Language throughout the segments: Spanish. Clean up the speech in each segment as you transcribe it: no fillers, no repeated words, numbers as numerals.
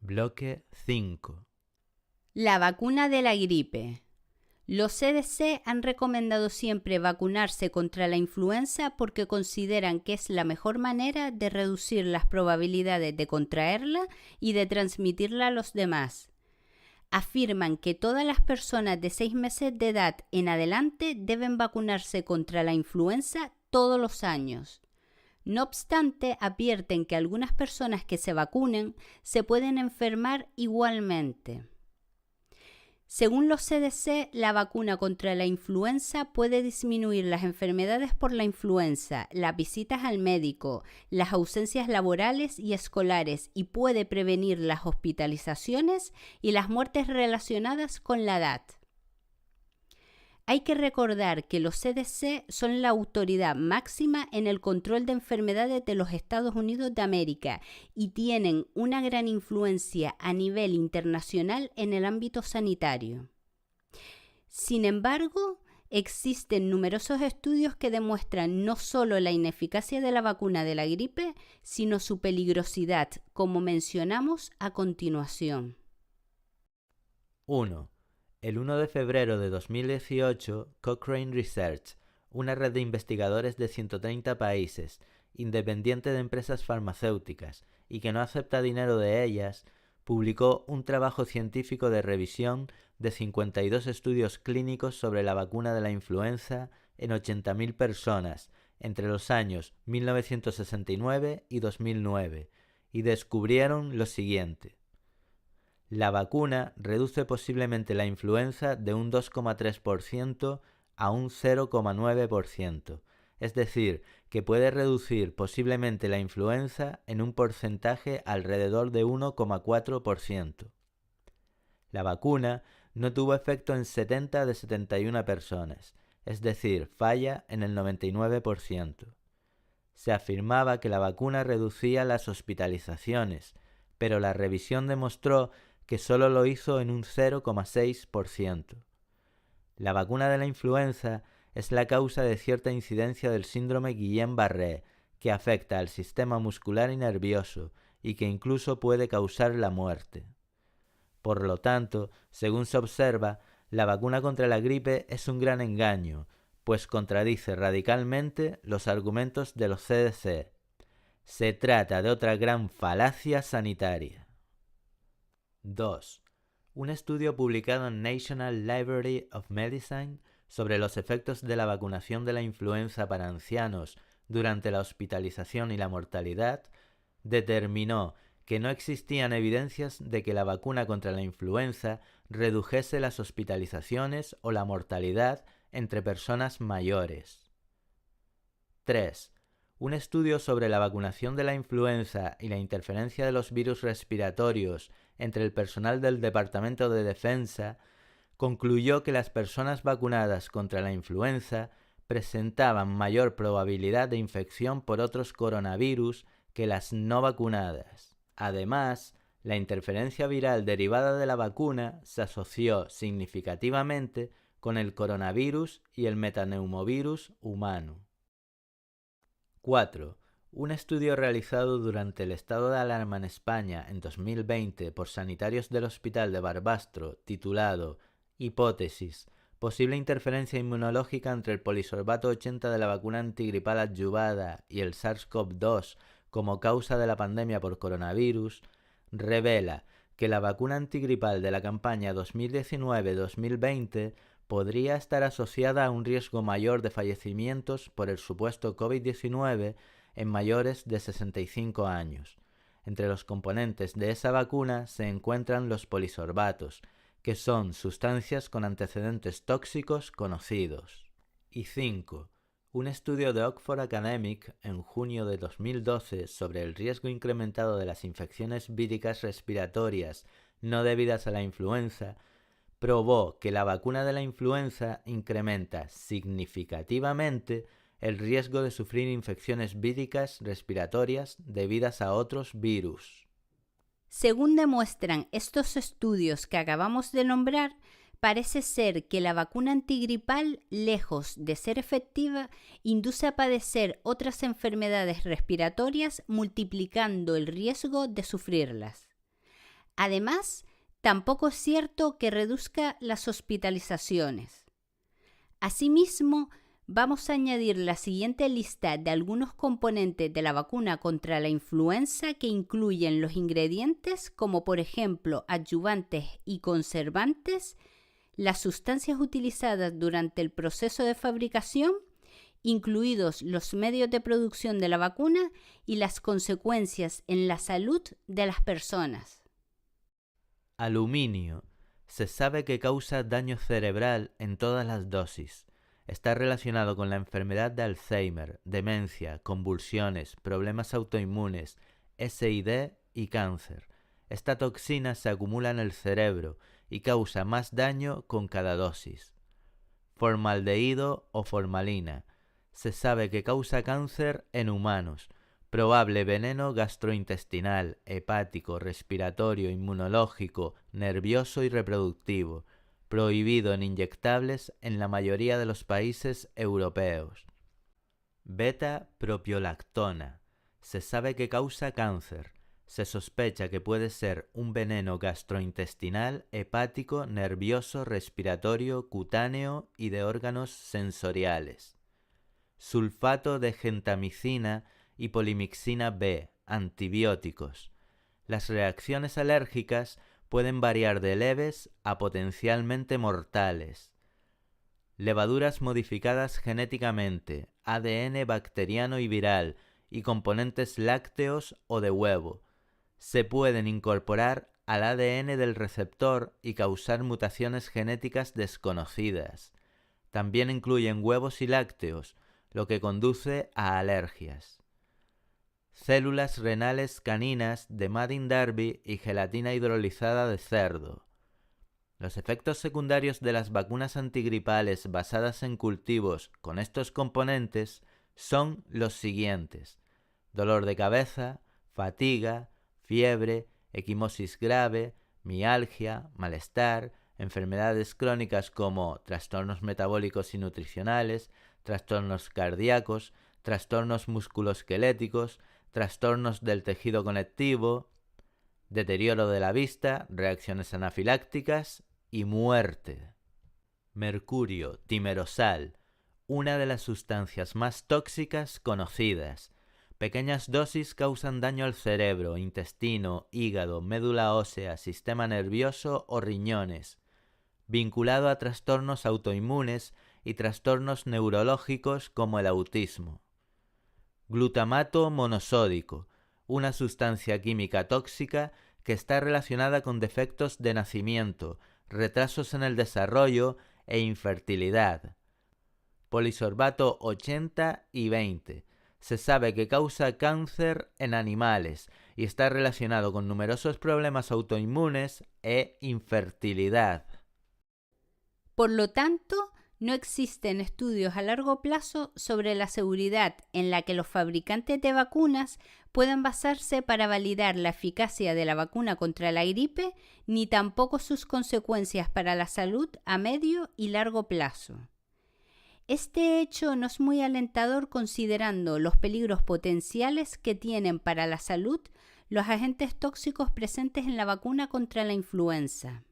Bloque 5. La vacuna de la gripe. Los CDC han recomendado siempre vacunarse contra la influenza porque consideran que es la mejor manera de reducir las probabilidades de contraerla y de transmitirla a los demás. Afirman que todas las personas de 6 meses de edad en adelante deben vacunarse contra la influenza todos los años. No obstante, advierten que algunas personas que se vacunen se pueden enfermar igualmente. Según los CDC, la vacuna contra la influenza puede disminuir las enfermedades por la influenza, las visitas al médico, las ausencias laborales y escolares y puede prevenir las hospitalizaciones y las muertes relacionadas con la edad. Hay que recordar que los CDC son la autoridad máxima en el control de enfermedades de los Estados Unidos de América y tienen una gran influencia a nivel internacional en el ámbito sanitario. Sin embargo, existen numerosos estudios que demuestran no solo la ineficacia de la vacuna de la gripe, sino su peligrosidad, como mencionamos a continuación. 1. El 1 de febrero de 2018, Cochrane Research, una red de investigadores de 130 países, independiente de empresas farmacéuticas y que no acepta dinero de ellas, publicó un trabajo científico de revisión de 52 estudios clínicos sobre la vacuna de la influenza en 80.000 personas entre los años 1969 y 2009 y descubrieron lo siguiente. La vacuna reduce posiblemente la influenza de un 2,3% a un 0,9%, es decir, que puede reducir posiblemente la influenza en un porcentaje alrededor de 1,4%. La vacuna no tuvo efecto en 70 de 71 personas, es decir, falla en el 99%. Se afirmaba que la vacuna reducía las hospitalizaciones, pero la revisión demostró que solo lo hizo en un 0,6%. La vacuna de la influenza es la causa de cierta incidencia del síndrome Guillain-Barré, que afecta al sistema muscular y nervioso y que incluso puede causar la muerte. Por lo tanto, según se observa, la vacuna contra la gripe es un gran engaño, pues contradice radicalmente los argumentos de los CDC. Se trata de otra gran falacia sanitaria. 2. Un estudio publicado en National Library of Medicine sobre los efectos de la vacunación de la influenza para ancianos durante la hospitalización y la mortalidad determinó que no existían evidencias de que la vacuna contra la influenza redujese las hospitalizaciones o la mortalidad entre personas mayores. 3. Un estudio sobre la vacunación de la influenza y la interferencia de los virus respiratorios entre el personal del Departamento de Defensa concluyó que las personas vacunadas contra la influenza presentaban mayor probabilidad de infección por otros coronavirus que las no vacunadas. Además, la interferencia viral derivada de la vacuna se asoció significativamente con el coronavirus y el metaneumovirus humano. 4. Un estudio realizado durante el estado de alarma en España en 2020 por sanitarios del Hospital de Barbastro, titulado Hipótesis: posible interferencia inmunológica entre el polisorbato 80 de la vacuna antigripal adyuvada y el SARS-CoV-2 como causa de la pandemia por coronavirus, revela que la vacuna antigripal de la campaña 2019-2020 podría estar asociada a un riesgo mayor de fallecimientos por el supuesto COVID-19 en mayores de 65 años. Entre los componentes de esa vacuna se encuentran los polisorbatos, que son sustancias con antecedentes tóxicos conocidos. Y 5. Un estudio de Oxford Academic en junio de 2012 sobre el riesgo incrementado de las infecciones víricas respiratorias no debidas a la influenza probó que la vacuna de la influenza incrementa significativamente el riesgo de sufrir infecciones víricas respiratorias debidas a otros virus. Según demuestran estos estudios que acabamos de nombrar, parece ser que la vacuna antigripal, lejos de ser efectiva, induce a padecer otras enfermedades respiratorias multiplicando el riesgo de sufrirlas. Además, tampoco es cierto que reduzca las hospitalizaciones. Asimismo, vamos a añadir la siguiente lista de algunos componentes de la vacuna contra la influenza que incluyen los ingredientes como por ejemplo adyuvantes y conservantes, las sustancias utilizadas durante el proceso de fabricación, incluidos los medios de producción de la vacuna y las consecuencias en la salud de las personas. Aluminio. Se sabe que causa daño cerebral en todas las dosis. Está relacionado con la enfermedad de Alzheimer, demencia, convulsiones, problemas autoinmunes, SID y cáncer. Esta toxina se acumula en el cerebro y causa más daño con cada dosis. Formaldehído o formalina. Se sabe que causa cáncer en humanos. Probable veneno gastrointestinal, hepático, respiratorio, inmunológico, nervioso y reproductivo. Prohibido en inyectables en la mayoría de los países europeos. Beta-propiolactona. Se sabe que causa cáncer. Se sospecha que puede ser un veneno gastrointestinal, hepático, nervioso, respiratorio, cutáneo y de órganos sensoriales. Sulfato de gentamicina y polimixina B, antibióticos. Las reacciones alérgicas pueden variar de leves a potencialmente mortales. Levaduras modificadas genéticamente, ADN bacteriano y viral, y componentes lácteos o de huevo. Se pueden incorporar al ADN del receptor y causar mutaciones genéticas desconocidas. También incluyen huevos y lácteos, lo que conduce a alergias. Células renales caninas de Madin Darby y gelatina hidrolizada de cerdo. Los efectos secundarios de las vacunas antigripales basadas en cultivos con estos componentes son los siguientes: dolor de cabeza, fatiga, fiebre, equimosis grave, mialgia, malestar, enfermedades crónicas como trastornos metabólicos y nutricionales, trastornos cardíacos, trastornos musculoesqueléticos, trastornos del tejido conectivo, deterioro de la vista, reacciones anafilácticas y muerte. Mercurio, timerosal, una de las sustancias más tóxicas conocidas. Pequeñas dosis causan daño al cerebro, intestino, hígado, médula ósea, sistema nervioso o riñones, vinculado a trastornos autoinmunes y trastornos neurológicos como el autismo. Glutamato monosódico, una sustancia química tóxica que está relacionada con defectos de nacimiento, retrasos en el desarrollo e infertilidad. Polisorbato 80 y 20. Se sabe que causa cáncer en animales y está relacionado con numerosos problemas autoinmunes e infertilidad. Por lo tanto, no existen estudios a largo plazo sobre la seguridad en la que los fabricantes de vacunas puedan basarse para validar la eficacia de la vacuna contra la gripe, ni tampoco sus consecuencias para la salud a medio y largo plazo. Este hecho no es muy alentador considerando los peligros potenciales que tienen para la salud los agentes tóxicos presentes en la vacuna contra la influenza.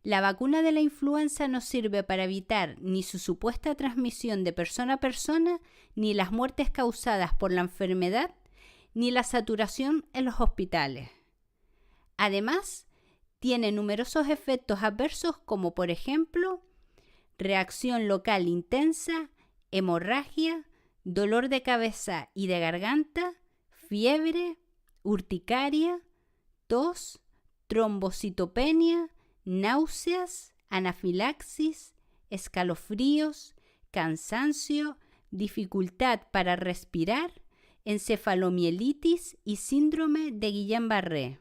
La vacuna de la influenza no sirve para evitar ni su supuesta transmisión de persona a persona, ni las muertes causadas por la enfermedad, ni la saturación en los hospitales. Además, tiene numerosos efectos adversos como por ejemplo, reacción local intensa, hemorragia, dolor de cabeza y de garganta, fiebre, urticaria, tos, trombocitopenia, náuseas, anafilaxis, escalofríos, cansancio, dificultad para respirar, encefalomielitis y síndrome de Guillain-Barré.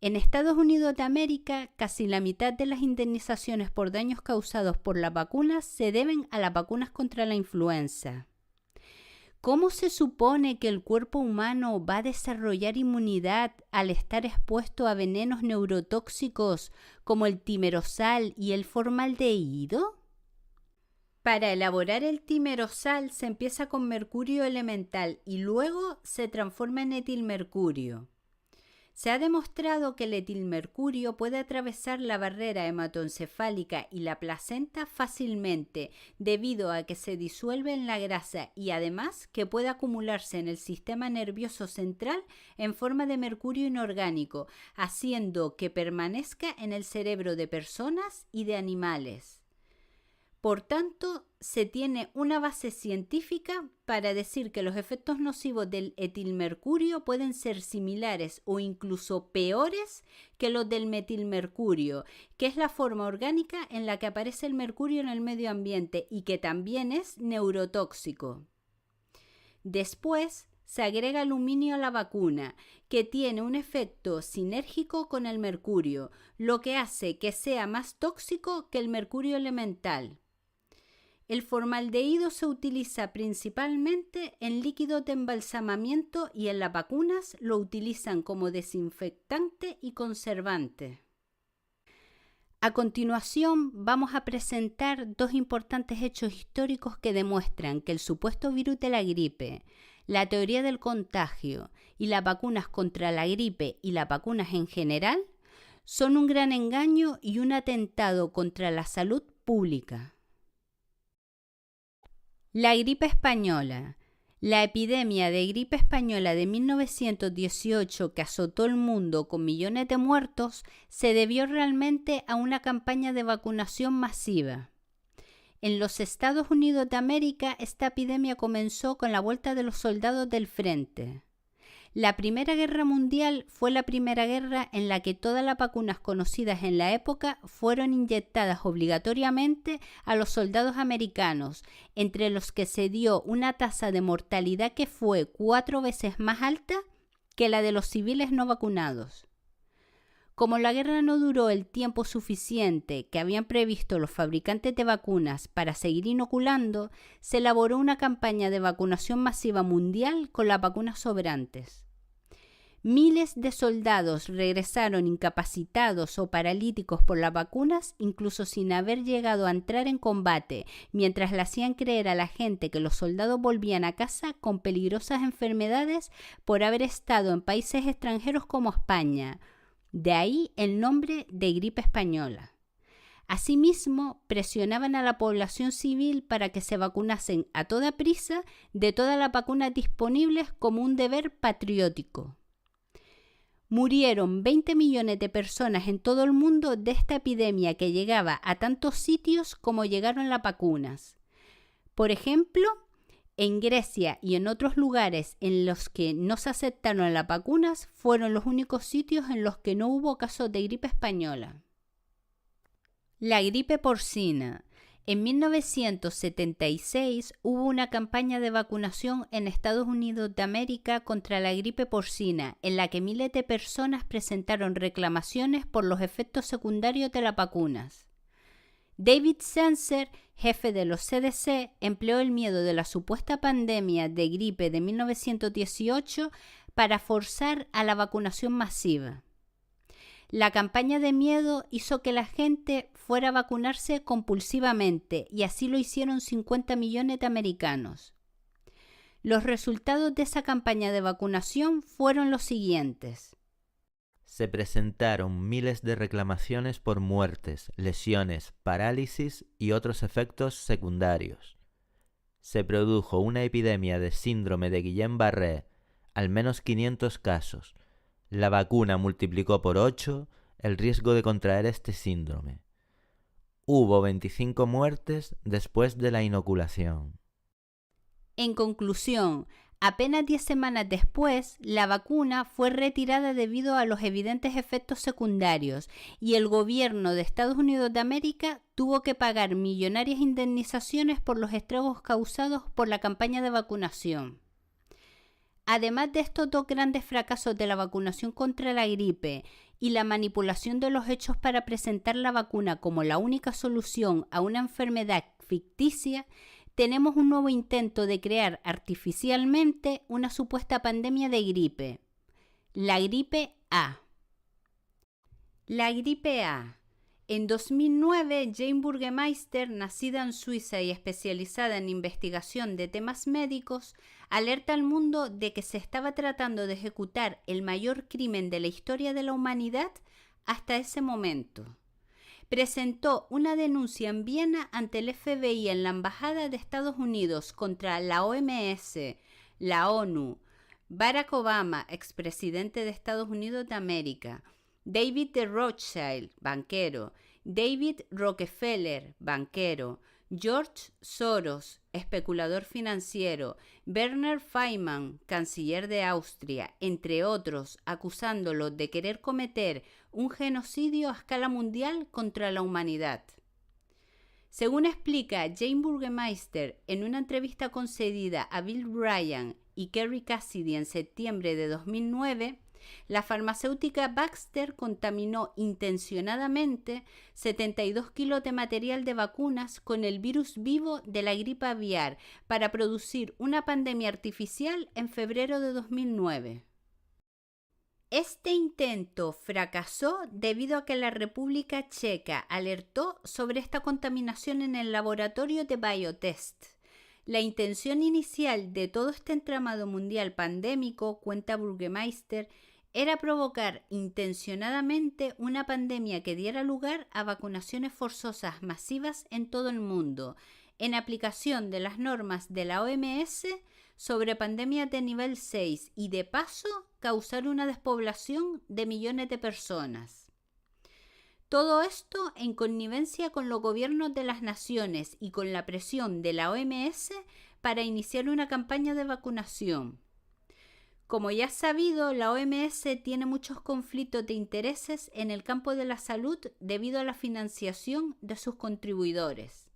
En Estados Unidos de América, casi la mitad de las indemnizaciones por daños causados por las vacunas se deben a las vacunas contra la influenza. ¿Cómo se supone que el cuerpo humano va a desarrollar inmunidad al estar expuesto a venenos neurotóxicos como el timerosal y el formaldehído? Para elaborar el timerosal se empieza con mercurio elemental y luego se transforma en etilmercurio. Se ha demostrado que el etilmercurio puede atravesar la barrera hematoencefálica y la placenta fácilmente debido a que se disuelve en la grasa y además que puede acumularse en el sistema nervioso central en forma de mercurio inorgánico, haciendo que permanezca en el cerebro de personas y de animales. Por tanto, se tiene una base científica para decir que los efectos nocivos del etilmercurio pueden ser similares o incluso peores que los del metilmercurio, que es la forma orgánica en la que aparece el mercurio en el medio ambiente y que también es neurotóxico. Después, se agrega aluminio a la vacuna, que tiene un efecto sinérgico con el mercurio, lo que hace que sea más tóxico que el mercurio elemental. El formaldehído se utiliza principalmente en líquidos de embalsamamiento y en las vacunas lo utilizan como desinfectante y conservante. A continuación vamos a presentar dos importantes hechos históricos que demuestran que el supuesto virus de la gripe, la teoría del contagio y las vacunas contra la gripe y las vacunas en general son un gran engaño y un atentado contra la salud pública. La gripe española. La epidemia de gripe española de 1918 que azotó el mundo con millones de muertos se debió realmente a una campaña de vacunación masiva. En los Estados Unidos de América, esta epidemia comenzó con la vuelta de los soldados del frente. La Primera Guerra Mundial fue la primera guerra en la que todas las vacunas conocidas en la época fueron inyectadas obligatoriamente a los soldados americanos, entre los que se dio una tasa de mortalidad que fue 4 veces más alta que la de los civiles no vacunados. Como la guerra no duró el tiempo suficiente que habían previsto los fabricantes de vacunas para seguir inoculando, se elaboró una campaña de vacunación masiva mundial con las vacunas sobrantes. Miles de soldados regresaron incapacitados o paralíticos por las vacunas, incluso sin haber llegado a entrar en combate, mientras le hacían creer a la gente que los soldados volvían a casa con peligrosas enfermedades por haber estado en países extranjeros como España. De ahí el nombre de gripe española. Asimismo, presionaban a la población civil para que se vacunasen a toda prisa de todas las vacunas disponibles como un deber patriótico. Murieron 20 millones de personas en todo el mundo de esta epidemia que llegaba a tantos sitios como llegaron las vacunas. Por ejemplo, en Grecia y en otros lugares en los que no se aceptaron las vacunas fueron los únicos sitios en los que no hubo casos de gripe española. La gripe porcina. En 1976 hubo una campaña de vacunación en Estados Unidos de América contra la gripe porcina, en la que miles de personas presentaron reclamaciones por los efectos secundarios de las vacunas. David Sencer, jefe de los CDC, empleó el miedo de la supuesta pandemia de gripe de 1918 para forzar a la vacunación masiva. La campaña de miedo hizo que la gente fuera a vacunarse compulsivamente y así lo hicieron 50 millones de americanos. Los resultados de esa campaña de vacunación fueron los siguientes. Se presentaron miles de reclamaciones por muertes, lesiones, parálisis y otros efectos secundarios. Se produjo una epidemia de síndrome de Guillain-Barré, al menos 500 casos. La vacuna multiplicó por 8 el riesgo de contraer este síndrome. Hubo 25 muertes después de la inoculación. En conclusión, apenas 10 semanas después, la vacuna fue retirada debido a los evidentes efectos secundarios y el gobierno de Estados Unidos de América tuvo que pagar millonarias indemnizaciones por los estragos causados por la campaña de vacunación. Además de estos dos grandes fracasos de la vacunación contra la gripe y la manipulación de los hechos para presentar la vacuna como la única solución a una enfermedad ficticia, tenemos un nuevo intento de crear artificialmente una supuesta pandemia de gripe, la gripe A. La gripe A En 2009, Jane Burgemeister, nacida en Suiza y especializada en investigación de temas médicos, alerta al mundo de que se estaba tratando de ejecutar el mayor crimen de la historia de la humanidad hasta ese momento. Presentó una denuncia en Viena ante el FBI en la Embajada de Estados Unidos contra la OMS, la ONU, Barack Obama, expresidente de Estados Unidos de América, David de Rothschild, banquero, David Rockefeller, banquero, George Soros, especulador financiero, Werner Faymann, canciller de Austria, entre otros, acusándolo de querer cometer un genocidio a escala mundial contra la humanidad. Según explica Jane Burgemeister en una entrevista concedida a Bill Bryan y Kerry Cassidy en septiembre de 2009, la farmacéutica Baxter contaminó intencionadamente 72 kilos de material de vacunas con el virus vivo de la gripe aviar para producir una pandemia artificial en febrero de 2009. Este intento fracasó debido a que la República Checa alertó sobre esta contaminación en el laboratorio de Biotest. La intención inicial de todo este entramado mundial pandémico, cuenta Burgemeister, era provocar intencionadamente una pandemia que diera lugar a vacunaciones forzosas masivas en todo el mundo, en aplicación de las normas de la OMS sobre pandemias de nivel 6 y de paso causar una despoblación de millones de personas. Todo esto en connivencia con los gobiernos de las naciones y con la presión de la OMS para iniciar una campaña de vacunación. Como ya es sabido, la OMS tiene muchos conflictos de intereses en el campo de la salud debido a la financiación de sus contribuidores.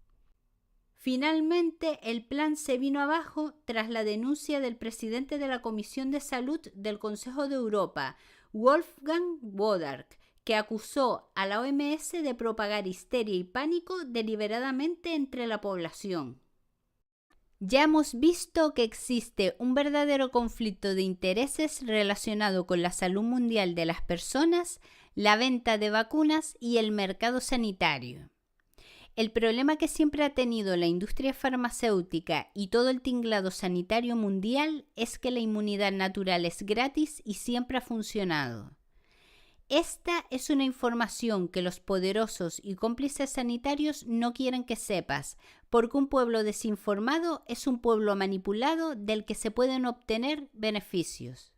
Finalmente, el plan se vino abajo tras la denuncia del presidente de la Comisión de Salud del Consejo de Europa, Wolfgang Wodarg, que acusó a la OMS de propagar histeria y pánico deliberadamente entre la población. Ya hemos visto que existe un verdadero conflicto de intereses relacionado con la salud mundial de las personas, la venta de vacunas y el mercado sanitario. El problema que siempre ha tenido la industria farmacéutica y todo el tinglado sanitario mundial es que la inmunidad natural es gratis y siempre ha funcionado. Esta es una información que los poderosos y cómplices sanitarios no quieren que sepas, porque un pueblo desinformado es un pueblo manipulado del que se pueden obtener beneficios.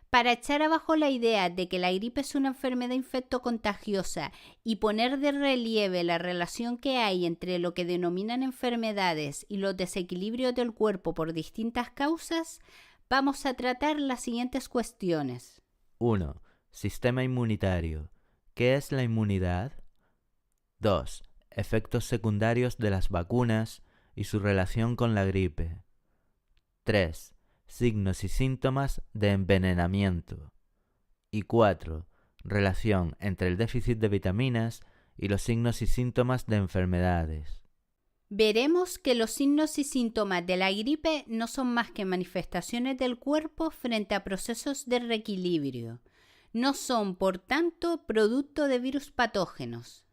Para echar abajo la idea de que la gripe es una enfermedad infectocontagiosa y poner de relieve la relación que hay entre lo que denominan enfermedades y los desequilibrios del cuerpo por distintas causas, vamos a tratar las siguientes cuestiones. 1. Sistema inmunitario. ¿Qué es la inmunidad? 2. Efectos secundarios de las vacunas y su relación con la gripe. 3. Signos y síntomas de envenenamiento. Y 4. Relación entre el déficit de vitaminas y los signos y síntomas de enfermedades. Veremos que los signos y síntomas de la gripe no son más que manifestaciones del cuerpo frente a procesos de reequilibrio. No son, por tanto, producto de virus patógenos.